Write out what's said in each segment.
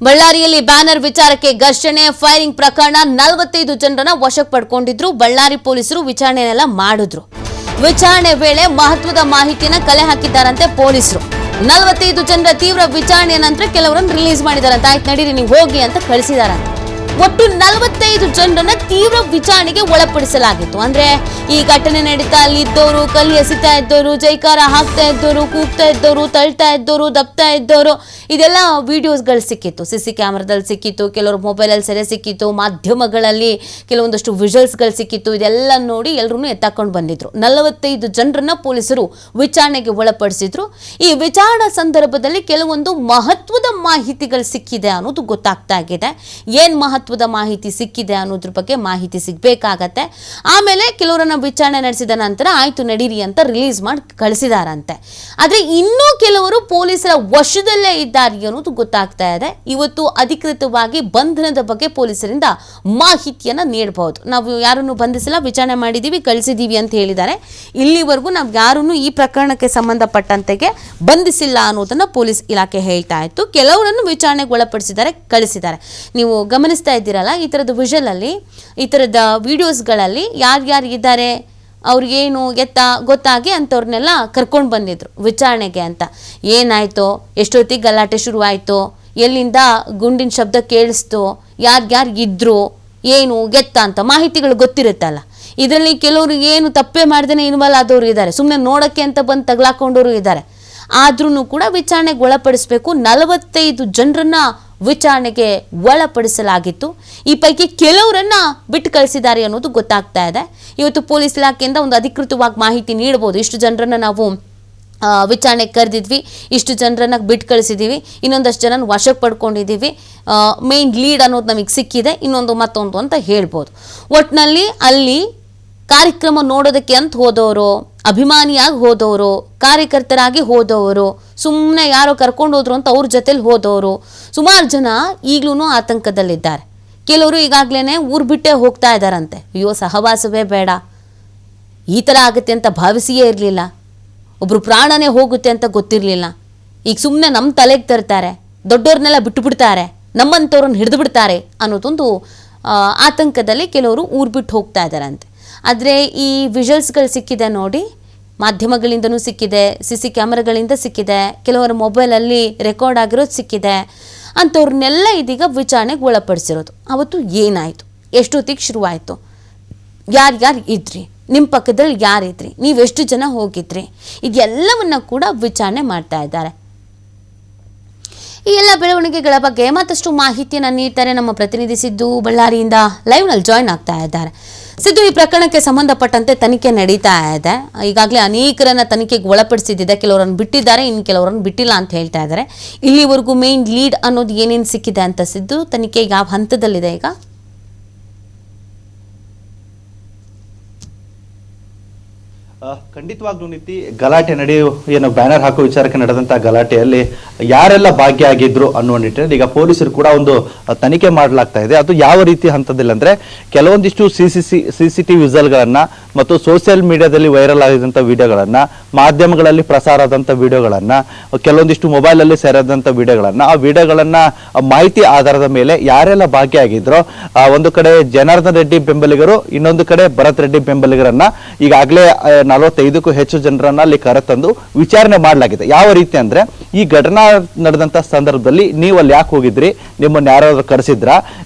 ಬಳ್ಳಾರಿಯಲ್ಲಿ ಬ್ಯಾನರ್ ವಿಚಾರಕ್ಕೆ ಘರ್ಷಣೆ ಫೈರಿಂಗ್ ಪ್ರಕರಣ 45 ಜನರನ್ನ ವಶಕ್ಕೆ ಪಡ್ಕೊಂಡಿದ್ರು. ಬಳ್ಳಾರಿ ಪೊಲೀಸರು ವಿಚಾರಣೆಯನ್ನ ಮಾಡಿದ್ರು. ವಿಚಾರಣೆ ವೇಳೆ ಮಹತ್ವದ ಮಾಹಿತಿಯನ್ನ ಕಲೆ ಹಾಕಿದ್ದಾರಂತೆ ಪೊಲೀಸರು. 45 ಜನರ ತೀವ್ರ ವಿಚಾರಣೆಯ ನಂತರ ಕೆಲವರನ್ನು ರಿಲೀಸ್ ಮಾಡಿದಾರಂತೆ. ಆಯ್ತು ನಡೀರಿ ನೀವು ಹೋಗಿ ಅಂತ ಕಳಿಸಿದಾರಂತೆ. ಒಟ್ಟು 45 ಜನರನ್ನ ತೀವ್ರ ವಿಚಾರಣೆಗೆ ಒಳಪಡಿಸಲಾಗಿತ್ತು. ಅಂದ್ರೆ ಈ ಘಟನೆ ನಡೀತಾ ಅಲ್ಲಿದ್ದವರು, ಕಲ್ಲು ಎಸಿತಾ ಇದ್ದವರು, ಜೈಕಾರ ಹಾಕ್ತಾ ಇದ್ದವರು, ಕೂಗ್ತಾ ಇದ್ದವರು, ತಳ್ತಾ ಇದ್ದವರು, ದಬ್ತಾ ಇದ್ದವರು, ಇದೆಲ್ಲ ವಿಡಿಯೋಸ್ಗಳು ಸಿಕ್ಕಿತ್ತು. ಸಿಸಿ ಕ್ಯಾಮ್ರಾದಲ್ಲಿ ಸಿಕ್ಕಿತ್ತು, ಕೆಲವರು ಮೊಬೈಲಲ್ಲಿ ಸೆರೆ ಸಿಕ್ಕಿತ್ತು, ಮಾಧ್ಯಮಗಳಲ್ಲಿ ಕೆಲವೊಂದಷ್ಟು ವಿಜುವಲ್ಸ್ಗಳು ಸಿಕ್ಕಿತ್ತು. ಇದೆಲ್ಲ ನೋಡಿ ಎಲ್ಲರೂ ಎತ್ತಾಕೊಂಡು ಬಂದಿದ್ರು. 45 ಜನರನ್ನ ಪೊಲೀಸರು ವಿಚಾರಣೆಗೆ ಒಳಪಡಿಸಿದ್ರು. ಈ ವಿಚಾರಣಾ ಸಂದರ್ಭದಲ್ಲಿ ಕೆಲವೊಂದು ಮಹತ್ವದ ಮಾಹಿತಿಗಳು ಸಿಕ್ಕಿದೆ ಅನ್ನೋದು ಗೊತ್ತಾಗ್ತಾ ಆಗಿದೆ. ಏನ್ ಮಹತ್ವದ ಮಾಹಿತಿ ಸಿಕ್ಕಿದೆ ಅನ್ನೋದ್ರ ಬಗ್ಗೆ ಮಾಹಿತಿ ಸಿಗ್ಬೇಕಾಗತ್ತೆ. ಆಮೇಲೆ ಕೆಲವರನ್ನ ವಿಚಾರಣೆ ನಡೆಸಿದ ನಂತರ ಆಯ್ತು ನಡೀರಿ ಅಂತ ರಿಲೀಸ್ ಮಾಡಿ ಕಳಿಸಿದಾರಂತೆ. ಆದ್ರೆ ಇನ್ನೂ ಕೆಲವರು ಪೊಲೀಸರ ವಶದಲ್ಲೇ ಇದ್ದಾರೆ ಅನ್ನೋದು ಗೊತ್ತಾಗ್ತಾ ಇದೆ. ಇವತ್ತು ಅಧಿಕೃತವಾಗಿ ಬಂಧನದ ಬಗ್ಗೆ ಪೊಲೀಸರಿಂದ ಮಾಹಿತಿಯನ್ನ ನೀಡಬಹುದು. ನಾವು ಯಾರನ್ನು ಬಂಧಿಸಿಲ್ಲ, ವಿಚಾರಣೆ ಮಾಡಿದೀವಿ, ಕಳಿಸಿದೀವಿ ಅಂತ ಹೇಳಿದ್ದಾರೆ. ಇಲ್ಲಿವರೆಗೂ ನಾವು ಯಾರನ್ನು ಈ ಪ್ರಕರಣಕ್ಕೆ ಸಂಬಂಧಪಟ್ಟಂತೆಗೆ ಬಂಧಿಸಿಲ್ಲ ಅನ್ನೋದನ್ನ ಪೊಲೀಸ್ ಇಲಾಖೆ ಹೇಳ್ತಾ ಇತ್ತು. ಕೆಲವರನ್ನು ವಿಚಾರಣೆಗೆ ಒಳಪಡಿಸಿದ್ದಾರೆ, ಕಳಿಸಿದ್ದಾರೆ. ನೀವು ಗಮನಿಸ್ತಾ ಇದ್ದೀರಲ್ಲ, ಈ ಥರದ ವಿಜುವಲ್ ಅಲ್ಲಿ, ಈ ಥರದ ವಿಡಿಯೋಸ್ಗಳಲ್ಲಿ ಯಾರ್ಯಾರು ಇದ್ದಾರೆ, ಅವ್ರಿಗೇನು ಎತ್ತ ಗೊತ್ತಾಗಿ ಅಂಥವ್ರನ್ನೆಲ್ಲ ಕರ್ಕೊಂಡು ಬಂದಿದ್ರು ವಿಚಾರಣೆಗೆ ಅಂತ. ಏನಾಯ್ತೋ, ಎಷ್ಟೊತ್ತಿಗೆ ಗಲಾಟೆ ಶುರುವಾಯಿತು, ಎಲ್ಲಿಂದ ಗುಂಡಿನ ಶಬ್ದ ಕೇಳಿಸ್ತು, ಯಾರ್ಯಾರು ಇದ್ರು, ಏನು ಎತ್ತ ಅಂತ ಮಾಹಿತಿಗಳು ಗೊತ್ತಿರುತ್ತಲ್ಲ. ಇದರಲ್ಲಿ ಕೆಲವರು ಏನು ತಪ್ಪೇ ಮಾಡ್ದೇನೆ ಇನ್ವಾಲ್ವ್ ಆದವರು ಇದ್ದಾರೆ, ಸುಮ್ಮನೆ ನೋಡೋಕ್ಕೆ ಅಂತ ಬಂದು ತಗ್ಲಾಕೊಂಡವರು ಇದ್ದಾರೆ. ಆದ್ರೂ ಕೂಡ ವಿಚಾರಣೆಗೆ ಒಳಪಡಿಸಬೇಕು. 45 ಜನರನ್ನ ವಿಚಾರಣೆಗೆ ಒಳಪಡಿಸಲಾಗಿತ್ತು. ಈ ಪೈಕಿ ಕೆಲವರನ್ನ ಬಿಟ್ಟು ಕಳಿಸಿದ್ದಾರೆ ಅನ್ನೋದು ಗೊತ್ತಾಗ್ತಾ ಇದೆ. ಇವತ್ತು ಪೊಲೀಸ್ ಇಲಾಖೆಯಿಂದ ಒಂದು ಅಧಿಕೃತವಾಗಿ ಮಾಹಿತಿ ನೀಡಬಹುದು. ಇಷ್ಟು ಜನರನ್ನ ನಾವು ವಿಚಾರಣೆಗೆ ಕರೆದಿದ್ವಿ, ಇಷ್ಟು ಜನರನ್ನ ಬಿಟ್ಟು ಕಳಿಸಿದ್ದೀವಿ, ಇನ್ನೊಂದಷ್ಟು ಜನ ವಶಕ್ಕೆ ಪಡ್ಕೊಂಡಿದ್ದೀವಿ, ಮೇನ್ ಲೀಡ್ ಅನ್ನೋದು ನಮಗೆ ಸಿಕ್ಕಿದೆ, ಇನ್ನೊಂದು ಮತ್ತೊಂದು ಅಂತ ಹೇಳ್ಬೋದು. ಒಟ್ಟಿನಲ್ಲಿ ಅಲ್ಲಿ ಕಾರ್ಯಕ್ರಮ ನೋಡೋದಕ್ಕೆ ಅಂತ ಹೋದವರು, ಅಭಿಮಾನಿಯಾಗಿ ಹೋದವರು, ಕಾರ್ಯಕರ್ತರಾಗಿ ಹೋದವರು, ಸುಮ್ಮನೆ ಯಾರೋ ಕರ್ಕೊಂಡು ಹೋದ್ರು ಅಂತ ಅವ್ರ ಜೊತೆಲಿ ಹೋದವರು, ಸುಮಾರು ಜನ ಈಗಲೂ ಆತಂಕದಲ್ಲಿದ್ದಾರೆ. ಕೆಲವರು ಈಗಾಗಲೇ ಊರು ಬಿಟ್ಟೇ ಹೋಗ್ತಾ ಇದ್ದಾರಂತೆ. ಅಯ್ಯೋ ಸಹವಾಸವೇ ಬೇಡ, ಈ ಥರ ಆಗುತ್ತೆ ಅಂತ ಭಾವಿಸಿಯೇ ಇರಲಿಲ್ಲ, ಒಬ್ರು ಪ್ರಾಣನೇ ಹೋಗುತ್ತೆ ಅಂತ ಗೊತ್ತಿರಲಿಲ್ಲ, ಈಗ ಸುಮ್ಮನೆ ನಮ್ಮ ತಲೆಗೆ ತರ್ತಾರೆ, ದೊಡ್ಡವ್ರನ್ನೆಲ್ಲ ಬಿಟ್ಟುಬಿಡ್ತಾರೆ, ನಮ್ಮಂಥವ್ರನ್ನ ಹಿಡಿದು ಬಿಡ್ತಾರೆ ಅನ್ನೋದೊಂದು ಆತಂಕದಲ್ಲಿ ಕೆಲವರು ಊರು ಬಿಟ್ಟು ಹೋಗ್ತಾ ಇದ್ದಾರಂತೆ. ಆದರೆ ಈ ವಿಜುವಲ್ಸ್ಗಳು ಸಿಕ್ಕಿದೆ ನೋಡಿ, ಮಾಧ್ಯಮಗಳಿಂದನೂ ಸಿಕ್ಕಿದೆ, ಸಿಸಿ ಕ್ಯಾಮ್ರಾಗಳಿಂದ ಸಿಕ್ಕಿದೆ, ಕೆಲವರ ಮೊಬೈಲಲ್ಲಿ ರೆಕಾರ್ಡ್ ಆಗಿರೋದು ಸಿಕ್ಕಿದೆ. ಅಂಥವ್ರನ್ನೆಲ್ಲ ಇದೀಗ ವಿಚಾರಣೆಗೆ ಒಳಪಡಿಸಿರೋದು. ಅವತ್ತು ಏನಾಯಿತು, ಎಷ್ಟೊತ್ತಿಗೆ ಶುರುವಾಯಿತು, ಯಾರ್ಯಾರು ಇದ್ರಿ, ನಿಮ್ಮ ಪಕ್ಕದಲ್ಲಿ ಯಾರಿದ್ರಿ, ನೀವೆಷ್ಟು ಜನ ಹೋಗಿದ್ರಿ, ಇದೆಲ್ಲವನ್ನ ಕೂಡ ವಿಚಾರಣೆ ಮಾಡ್ತಾ ಇದ್ದಾರೆ. ಈ ಎಲ್ಲ ಬೆಳವಣಿಗೆಗಳ ಬಗ್ಗೆ ಮತ್ತಷ್ಟು ಮಾಹಿತಿಯನ್ನು ನೀಡ್ತಾರೆ ನಮ್ಮ ಪ್ರತಿನಿಧಿ ಸಿದ್ದು. ಬಳ್ಳಾರಿಯಿಂದ ಲೈವ್ನಲ್ಲಿ ಜಾಯ್ನ್ ಆಗ್ತಾ ಇದ್ದಾರೆ. ಸಿದ್ದು, ಈ ಪ್ರಕರಣಕ್ಕೆ ಸಂಬಂಧಪಟ್ಟಂತೆ ತನಿಖೆ ನಡೀತಾ ಇದೆ. ಈಗಾಗಲೇ ಅನೇಕರನ್ನ ತನಿಖೆಗೆ ಒಳಪಡಿಸಿದ್ದಿದೆ, ಕೆಲವರನ್ನು ಬಿಟ್ಟಿದ್ದಾರೆ, ಇನ್ನು ಕೆಲವರನ್ನು ಬಿಟ್ಟಿಲ್ಲ ಅಂತ ಹೇಳ್ತಾ ಇದ್ದಾರೆ. ಇಲ್ಲಿವರೆಗೂ ಮೇನ್ ಲೀಡ್ ಅನ್ನೋದು ಏನೇನು ಸಿಕ್ಕಿದೆ ಅಂತ ಸಿದ್ದು, ತನಿಖೆ ಯಾವ ಹಂತದಲ್ಲಿದೆ ಈಗ? ಖಂಡಿತವಾಗ್ಲೂ ನೀತಿ ಗಲಾಟೆ ಏನು ಬ್ಯಾನರ್ ಹಾಕೋ ವಿಚಾರಕ್ಕೆ ನಡೆದಂತ ಗಲಾಟೆಯಲ್ಲಿ ಯಾರೆಲ್ಲ ಭಾಗಿಯಾಗಿದ್ರು ಅನ್ನುವ ನಿಟ್ಟಿನಲ್ಲಿ ಈಗ ಪೊಲೀಸರು ಕೂಡ ಒಂದು ತನಿಖೆ ಮಾಡಲಾಗ್ತಾ ಇದೆ. ಅದು ಯಾವ ರೀತಿ ಹಂತದಲ್ಲಿ ಅಂದ್ರೆ, ಕೆಲವೊಂದಿಷ್ಟು ಸಿಸಿಟಿವಿ ವಿಜುವಲ್ಗಳನ್ನ ಮತ್ತು ಸೋಷಿಯಲ್ ಮೀಡಿಯಾದಲ್ಲಿ ವೈರಲ್ ಆಗಿದಂತ ವಿಡಿಯೋಗಳನ್ನ, ಮಾಧ್ಯಮಗಳಲ್ಲಿ ಪ್ರಸಾರ ಆದಂತ ವಿಡಿಯೋಗಳನ್ನ, ಕೆಲವೊಂದಿಷ್ಟು ಮೊಬೈಲ್ ಅಲ್ಲಿ ಸೇರಿದಂತ ವಿಡಿಯೋಗಳನ್ನ, ಆ ವಿಡಿಯೋಗಳನ್ನ ಮಾಹಿತಿ ಆಧಾರದ ಮೇಲೆ ಯಾರೆಲ್ಲ ಭಾಗಿಯಾಗಿದ್ರು, ಒಂದು ಕಡೆ ಜನಾರ್ದನ್ ರೆಡ್ಡಿ ಬೆಂಬಲಿಗರು, ಇನ್ನೊಂದು ಕಡೆ ಭರತ್ ರೆಡ್ಡಿ ಬೆಂಬಲಿಗರನ್ನ ಈಗಾಗಲೇ 45ಕ್ಕೂ ಹೆಚ್ಚು ಜನರನ್ನ ಅಲ್ಲಿ ಕರೆತಂದು ವಿಚಾರಣೆ ಮಾಡಲಾಗಿದೆ. ಯಾವ ರೀತಿ ಅಂದ್ರೆ, ಈ ಘಟನಾ ನಡೆದಂತ ಸಂದರ್ಭದಲ್ಲಿ ನೀವು ಅಲ್ಲಿ ಯಾಕೆ ಹೋಗಿದ್ರಿ, ನಿಮ್ಮನ್ನ ಯಾರಾದ್ರೂ ಕರೆಸಿದ್ರ,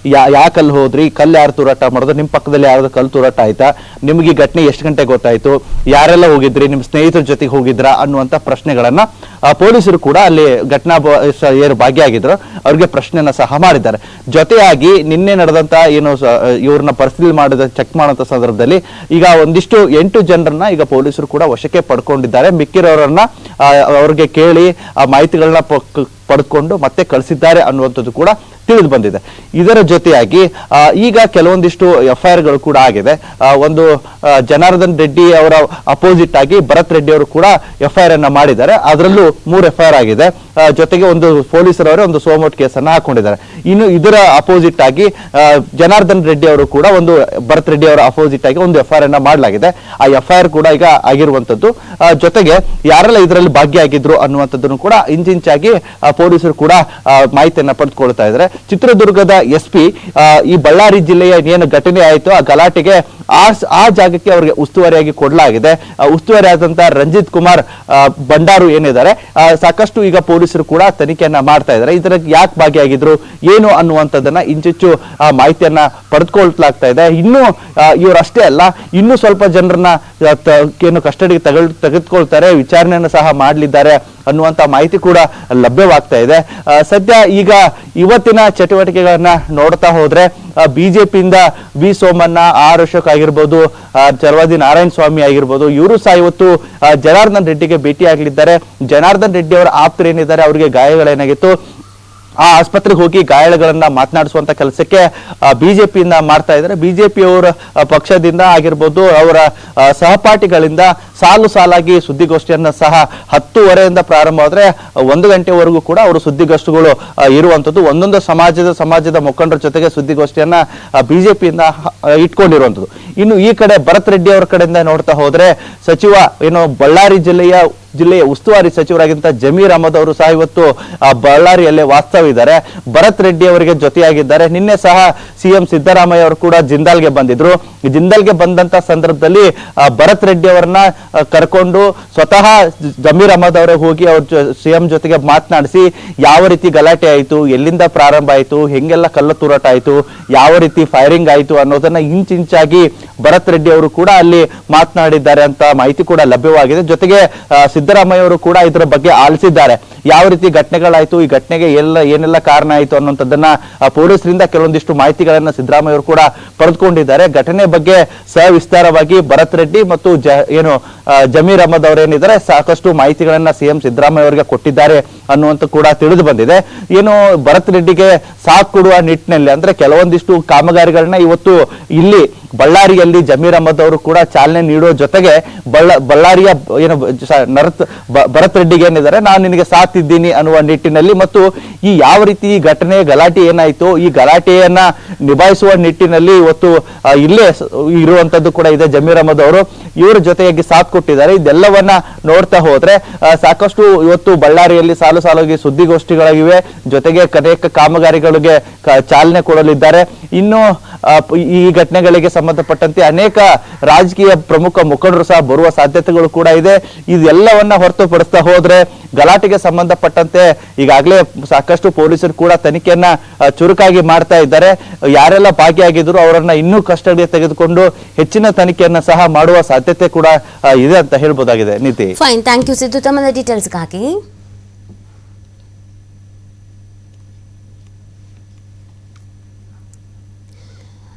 ಯಾಕಲ್ಲಿ ಹೋದ್ರಿ, ಕಲ್ಲು ಯಾರು ತೂರಾಟ ಮಾಡಿದ್ರು, ನಿಮ್ಮ ಪಕ್ಕದಲ್ಲಿ ಯಾರಾದ್ರೂ ಕಲ್ಲು ತೂರಾಟ ಆಯ್ತಾ, ನಿಮ್ಗೆ ಈ ಘಟನೆ ಎಷ್ಟು ಗಂಟೆಗೆ ಗೊತ್ತಾಯ್ತು, ಯಾರೆಲ್ಲ ಹೋಗಿದ್ರಿ, ನಿಮ್ಮ ಸ್ನೇಹಿತರ ಜೊತೆಗೆ ಹೋಗಿದ್ರ ಅನ್ನುವಂತ ಪ್ರಶ್ನೆಗಳನ್ನ ಪೊಲೀಸರು ಕೂಡ ಅಲ್ಲಿ ಘಟನಾ ಏನು ಭಾಗಿಯಾಗಿದ್ರು ಅವ್ರಿಗೆ ಪ್ರಶ್ನೆಯನ್ನ ಸಹ ಮಾಡಿದ್ದಾರೆ. ಜೊತೆಯಾಗಿ ನಿನ್ನೆ ನಡೆದಂತ ಏನು ಇವ್ರನ್ನ ಪರಿಶೀಲನೆ ಮಾಡಿದ ಚೆಕ್ ಮಾಡುವಂತ ಸಂದರ್ಭದಲ್ಲಿ ಈಗ ಒಂದಿಷ್ಟು 8 ಜನರನ್ನ ಈಗ ಪೊಲೀಸರು ಕೂಡ ವಶಕ್ಕೆ ಪಡ್ಕೊಂಡಿದ್ದಾರೆ. ಮಿಕ್ಕಿರೋರನ್ನ ಅವ್ರಿಗೆ ಕೇಳಿ ಆ ಮಾಹಿತಿಗಳನ್ನ ಪಡೆದುಕೊಂಡು ಮತ್ತೆ ಕಳಿಸಿದ್ದಾರೆ ಅನ್ನುವಂಥದ್ದು ಕೂಡ ತಿಳಿದು ಬಂದಿದೆ. ಇದರ ಜೊತೆಯಾಗಿ ಈಗ ಕೆಲವೊಂದಿಷ್ಟು FIR ಗಳು ಕೂಡ ಆಗಿದೆ. ಒಂದು ಜನಾರ್ದನ್ ರೆಡ್ಡಿ ಅವರ ಅಪೋಸಿಟ್ ಆಗಿ ಭರತ್ ರೆಡ್ಡಿ ಅವರು ಕೂಡ FIR ಅನ್ನ ಮಾಡಿದ್ದಾರೆ. ಅದರಲ್ಲೂ 3 FIR ಆಗಿದೆ. ಜೊತೆಗೆ ಒಂದು ಪೊಲೀಸರವರೇ ಒಂದು ಸೋಮೋಟ್ ಕೇಸನ್ನ ಹಾಕೊಂಡಿದ್ದಾರೆ. ಇನ್ನು ಇದರ ಅಪೋಸಿಟ್ ಆಗಿ ಜನಾರ್ದನ್ ರೆಡ್ಡಿ ಅವರು ಕೂಡ ಒಂದು ಭರತ್ ರೆಡ್ಡಿ ಅವರ ಅಪೋಸಿಟ್ ಆಗಿ ಒಂದು FIR ಅನ್ನ ಮಾಡಲಾಗಿದೆ. ಆ FIR ಕೂಡ ಈಗ ಆಗಿರುವಂತದ್ದು. ಜೊತೆಗೆ ಯಾರೆಲ್ಲ ಇದರಲ್ಲಿ ಭಾಗಿಯಾಗಿದ್ರು ಅನ್ನುವಂಥದ್ದನ್ನು ಕೂಡ ಇಂಚಿಂಚಾಗಿ ಪೊಲೀಸರು ಕೂಡ ಮಾಹಿತಿಯನ್ನ ಪಡೆದುಕೊಳ್ತಾ ಇದ್ದಾರೆ. ಚಿತ್ರದುರ್ಗದ SP ಈ ಬಳ್ಳಾರಿ ಜಿಲ್ಲೆಯ ಏನು ಘಟನೆ ಆಯಿತು ಆ ಗಲಾಟೆಗೆ ಆ ಜಾಗಕ್ಕೆ ಅವರಿಗೆ ಉಸ್ತುವಾರಿಯಾಗಿ ಕೊಡಲಾಗಿದೆ. ಉಸ್ತುವಾರಿ ಆದಂತಹ ರಂಜಿತ್ ಕುಮಾರ್ ಬಂಡಾರು ಏನಿದ್ದಾರೆ ಸಾಕಷ್ಟು ಈಗ ಪೊಲೀಸರು ಕೂಡ ತನಿಖೆಯನ್ನ ಮಾಡ್ತಾ ಇದ್ದಾರೆ. ಇದರ ಯಾಕೆ ಭಾಗಿಯಾಗಿದ್ರು ಏನು ಅನ್ನುವಂಥದ್ದನ್ನ ಇಂಚಿಚ್ಚು ಮಾಹಿತಿಯನ್ನ ಪಡೆದುಕೊಳ್ಲಾಗ್ತಾ ಇದೆ. ಇನ್ನು ಇವರಷ್ಟೇ ಅಲ್ಲ, ಇನ್ನೂ ಸ್ವಲ್ಪ ಜನರನ್ನ ಏನು ಕಸ್ಟಡಿಗೆ ತೆಗೆದುಕೊಳ್ತಾರೆ, ವಿಚಾರಣೆಯನ್ನು ಸಹ ಮಾಡಲಿದ್ದಾರೆ ಅನ್ನುವಂತ ಮಾಹಿತಿ ಕೂಡ ಲಭ್ಯವಾಗ್ತಾ ಇದೆ. ಸದ್ಯ ಈಗ ಇವತ್ತಿನ ಚಟುವಟಿಕೆಗಳನ್ನ ನೋಡ್ತಾ ಹೋದ್ರೆ ಬಿಜೆಪಿಯಿಂದ ವಿ ಸೋಮಣ್ಣ, ಆರ್ ಅಶೋಕ್ ಆಗಿರ್ಬೋದು, ಚಲವಾದಿ ನಾರಾಯಣ ಸ್ವಾಮಿ ಆಗಿರ್ಬೋದು, ಇವರು ಸಹ ಇವತ್ತು ಜನಾರ್ದನ್ ರೆಡ್ಡಿಗೆ ಭೇಟಿ ಆಗಲಿದ್ದಾರೆ. ಜನಾರ್ದನ್ ರೆಡ್ಡಿ ಅವರ ಆಪ್ತರೇನಿದ್ದಾರೆ ಅವರಿಗೆ ಗಾಯಗಳೇನಾಗಿತ್ತು ಆ ಆಸ್ಪತ್ರೆಗೆ ಹೋಗಿ ಗಾಯಾಳುಗಳನ್ನ ಮಾತನಾಡಿಸುವಂತ ಕೆಲಸಕ್ಕೆ ಬಿಜೆಪಿಯಿಂದ ಮಾಡ್ತಾ ಇದ್ದಾರೆ. ಬಿಜೆಪಿಯವರ ಪಕ್ಷದಿಂದ ಆಗಿರ್ಬೋದು, ಅವರ ಸಹಪಾಠಿಗಳಿಂದ ಸಾಲು ಸಾಲಾಗಿ ಸುದ್ದಿಗೋಷ್ಠಿಯನ್ನ ಸಹ 10:30 ಪ್ರಾರಂಭವಾದ್ರೆ 1 ಗಂಟೆವರೆಗೂ ಕೂಡ ಅವರು ಸುದ್ದಿಗೋಷ್ಠಿಗಳು ಇರುವಂತದ್ದು. ಒಂದೊಂದು ಸಮಾಜದ ಮುಖಂಡರ ಜೊತೆಗೆ ಸುದ್ದಿಗೋಷ್ಠಿಯನ್ನ ಬಿಜೆಪಿಯಿಂದ ಇಟ್ಕೊಂಡಿರುವಂತದ್ದು. ಇನ್ನು ಈ ಕಡೆ ಭರತ್ ರೆಡ್ಡಿ ಅವರ ಕಡೆಯಿಂದ ನೋಡ್ತಾ ಹೋದ್ರೆ ಸಚಿವ ಏನು ಬಳ್ಳಾರಿ ಜಿಲ್ಲೆಯ ಉಸ್ತುವಾರಿ ಸಚಿವರಾಗಿದ್ದಂತ ಜಮೀರ್ ಅಹಮದ್ ಅವರು ಸಹ ಇವತ್ತು ಬಳ್ಳಾರಿಯಲ್ಲೇ ವಾಸ್ತವಿದ್ದಾರೆ. ಭರತ್ ರೆಡ್ಡಿ ಅವರಿಗೆ ಜೊತೆಯಾಗಿದ್ದಾರೆ. ನಿನ್ನೆ ಸಹ ಸಿಎಂ ಸಿದ್ದರಾಮಯ್ಯ ಅವರು ಕೂಡ ಜಿಂದಾಲ್ಗೆ ಬಂದಿದ್ರು. ಜಿಂದಾಲ್ಗೆ ಬಂದಂತ ಸಂದರ್ಭದಲ್ಲಿ ಭರತ್ ರೆಡ್ಡಿ ಅವರನ್ನ ಕರ್ಕೊಂಡು ಸ್ವತಃ ಜಮೀರ್ ಅಹಮದ್ ಅವರೇ ಹೋಗಿ ಅವ್ರ ಸಿಎಂ ಜೊತೆಗೆ ಮಾತನಾಡಿಸಿ ಯಾವ ರೀತಿ ಗಲಾಟೆ ಆಯಿತು, ಎಲ್ಲಿಂದ ಪ್ರಾರಂಭ ಆಯಿತು, ಹೆಂಗೆಲ್ಲ ಕಲ್ಲು ತೂರಾಟ ಆಯಿತು, ಯಾವ ರೀತಿ ಫೈರಿಂಗ್ ಆಯಿತು ಅನ್ನೋದನ್ನ ಇಂಚಿಂಚಾಗಿ ಭರತ್ ರೆಡ್ಡಿ ಅವರು ಕೂಡ ಅಲ್ಲಿ ಮಾತನಾಡಿದ್ದಾರೆ ಅಂತ ಮಾಹಿತಿ ಕೂಡ ಲಭ್ಯವಾಗಿದೆ. ಜೊತೆಗೆ ಸಿದ್ದರಾಮಯ್ಯ ಅವರು ಕೂಡ ಇದರ ಬಗ್ಗೆ ಆಲಿಸಿದ್ದಾರೆ. ಯಾವ ರೀತಿ ಘಟನೆಗಳಾಯ್ತು, ಈ ಘಟನೆಗೆ ಏನೆಲ್ಲ ಕಾರಣ ಆಯಿತು ಅನ್ನುವಂಥದ್ದನ್ನ ಪೊಲೀಸರಿಂದ ಕೆಲವೊಂದಿಷ್ಟು ಮಾಹಿತಿಗಳನ್ನ ಸಿದ್ದರಾಮಯ್ಯ ಅವರು ಕೂಡ ಪಡೆದುಕೊಂಡಿದ್ದಾರೆ. ಘಟನೆ ಬಗ್ಗೆ ಸವಿಸ್ತಾರವಾಗಿ ಭರತ್ ರೆಡ್ಡಿ ಮತ್ತು ಜಮೀರ್ ಅಹಮದ್ ಅವರೇನಿದ್ದಾರೆ ಸಾಕಷ್ಟು ಮಾಹಿತಿಗಳನ್ನ ಸಿಎಂ ಸಿದ್ದರಾಮಯ್ಯ ಅವರಿಗೆ ಕೊಟ್ಟಿದ್ದಾರೆ ಅನ್ನುವಂತ ಕೂಡ ತಿಳಿದು ಬಂದಿದೆ. ಏನು ಭರತ್ ರೆಡ್ಡಿಗೆ ಸಾಥ್ ಕೊಡುವ ನಿಟ್ಟಿನಲ್ಲಿ ಅಂದ್ರೆ ಕೆಲವೊಂದಿಷ್ಟು ಕಾಮಗಾರಿಗಳನ್ನ ಇವತ್ತು ಇಲ್ಲಿ ಬಳ್ಳಾರಿಯಲ್ಲಿ ಜಮೀರ್ ಅಹಮದ್ ಅವರು ಕೂಡ ಚಾಲನೆ ನೀಡುವ ಜೊತೆಗೆ ಬಳ್ಳಾರಿಯ ಏನು ಭರತ್ ರೆಡ್ಡಿಗೆ ಏನಿದ್ದಾರೆ ನಾನು ನಿನಗೆ ಸಾಥ್ ಇದ್ದೀನಿ ಅನ್ನುವ ನಿಟ್ಟಿನಲ್ಲಿ ಮತ್ತು ಈ ಯಾವ ರೀತಿ ಈ ಘಟನೆ ಗಲಾಟೆ ಏನಾಯ್ತು ಈ ಗಲಾಟೆಯನ್ನ ನಿಭಾಯಿಸುವ ನಿಟ್ಟಿನಲ್ಲಿ ಇವತ್ತು ಇಲ್ಲೇ ಇರುವಂತದ್ದು ಕೂಡ ಇದೆ. ಜಮೀರ್ ಅಹಮದ್ ಅವರು ಇವರ ಜೊತೆಯಾಗಿ ಸಾಥ್ ಕೊಟ್ಟಿದ್ದಾರೆ. ಇದೆಲ್ಲವನ್ನ ನೋಡ್ತಾ ಹೋದ್ರೆ ಸಾಕಷ್ಟು ಇವತ್ತು ಬಳ್ಳಾರಿಯಲ್ಲಿ ಸಾಲಾಗಿ ಸುದ್ದಿಗೋಷ್ಠಿಗಳಾಗಿವೆ. ಜೊತೆಗೆ ಅನೇಕ ಕಾಮಗಾರಿಗಳಿಗೆ ಚಾಲನೆ ಕೊಡಲಿದ್ದಾರೆ. ಇನ್ನು ಈ ಘಟನೆಗಳಿಗೆ ಸಂಬಂಧಪಟ್ಟಂತೆ ಅನೇಕ ರಾಜಕೀಯ ಪ್ರಮುಖ ಮುಖಂಡರು ಸಹ ಬರುವ ಸಾಧ್ಯತೆಗಳು ಕೂಡ ಇದೆ. ಇದೆಲ್ಲವನ್ನ ಹೊರತುಪಡಿಸ್ತಾ ಹೋದ್ರೆ ಗಲಾಟೆಗೆ ಸಂಬಂಧಪಟ್ಟಂತೆ ಈಗಾಗಲೇ ಸಾಕಷ್ಟು ಪೊಲೀಸರು ಕೂಡ ತನಿಖೆಯನ್ನ ಚುರುಕಾಗಿ ಮಾಡ್ತಾ ಇದ್ದಾರೆ. ಯಾರೆಲ್ಲ ಭಾಗಿಯಾಗಿದ್ರು ಅವರನ್ನ ಇನ್ನೂ ಕಸ್ಟಡಿಗೆ ತೆಗೆದುಕೊಂಡು ಹೆಚ್ಚಿನ ತನಿಖೆಯನ್ನ ಸಹ ಮಾಡುವ ಸಾಧ್ಯತೆ ಕೂಡ ಇದೆ ಅಂತ ಹೇಳ್ಬೋದಾಗಿದೆ. ನೀತಿ, ಫೈನ್, ಥ್ಯಾಂಕ್ ಯು ಸಿದ್ದು ತಮ್ಮ ಡೀಟೇಲ್ಸ್ಗಾಗಿ.